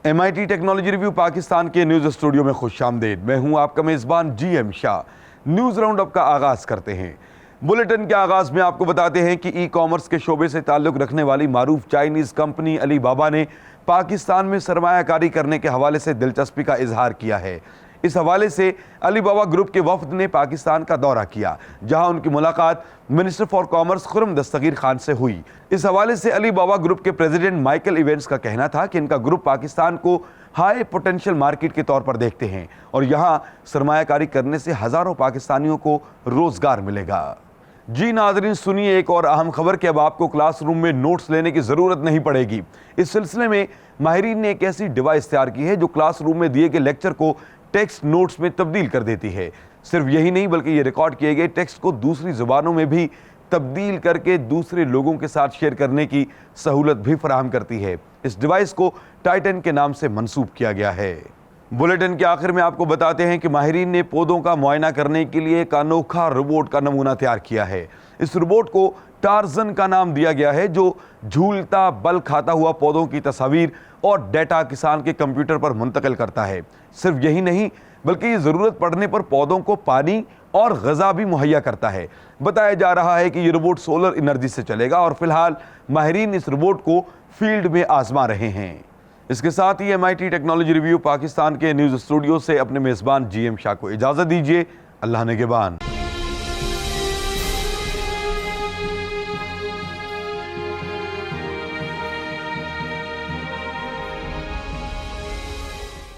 MIT technology review Pakistan کے news studio میں خوش آمدید۔ میں ہوں آپ کا میزبان GM شاہ۔ نیوز راؤنڈ اپ کا آغاز کرتے ہیں۔ بلیٹن کے آغاز میں آپ کو بتاتے ہیں کہ ای کامرس کے شعبے سے تعلق رکھنے والی معروف چائنیز کمپنی علی بابا نے پاکستان میں سرمایہ کاری کرنے کے حوالے سے دلچسپی کا اظہار کیا ہے۔ اس حوالے سے علی بابا گروپ کے وفد نے پاکستان کا دورہ کیا، جہاں ان کی ملاقات minister for commerce Khurram Dastgir Khan سے ہوئی۔ اس حوالے سے علی بابا گروپ کے پریزیڈنٹ مائیکل ایونٹس کا کہنا تھا کہ ان کا گروپ پاکستان کو ہائی پوٹینشل مارکیٹ کے طور پر دیکھتے ہیں اور یہاں سرمایہ کاری کرنے سے ہزاروں پاکستانیوں کو روزگار ملے گا۔ جی ناظرین، سنیے ایک اور اہم خبر کہ اب آپ کو کلاس روم میں نوٹس لینے کی ضرورت نہیں پڑے گی۔ اس سلسلے میں ماہرین نے ایک ایسی ڈیوائس تیار کی ہے جو کلاس روم میں دیے گئے لیکچر کو ٹیکسٹ نوٹس میں تبدیل کر دیتی ہے۔ صرف یہی نہیں بلکہ یہ ریکارڈ کیے گئے ٹیکسٹ کو دوسری زبانوں میں بھی تبدیل کر کے دوسرے لوگوں کے ساتھ شیئر کرنے کی سہولت بھی فراہم کرتی ہے۔ اس ڈیوائس کو ٹائٹن کے نام سے منسوب کیا گیا ہے۔ بلیٹن کے آخر میں آپ کو بتاتے ہیں کہ ماہرین نے پودوں کا معائنہ کرنے کے لیے ایک انوکھا روبوٹ کا نمونہ تیار کیا ہے۔ اس روبوٹ کو ٹارزن کا نام دیا گیا ہے، جو جھولتا بل کھاتا ہوا پودوں کی تصاویر اور ڈیٹا کسان کے کمپیوٹر پر منتقل کرتا ہے۔ صرف یہی نہیں بلکہ یہ ضرورت پڑنے پر پودوں کو پانی اور غذا بھی مہیا کرتا ہے۔ بتایا جا رہا ہے کہ یہ روبوٹ سولر انرجی سے چلے گا اور فی الحال ماہرین اس روبوٹ کو فیلڈ میں آزما رہے ہیں۔ اس کے ساتھ ہی MIT ٹیکنالوجی ریویو پاکستان کے نیوز اسٹوڈیو سے اپنے میزبان GM شاہ کو اجازت دیجیے۔ اللہ نگہبان۔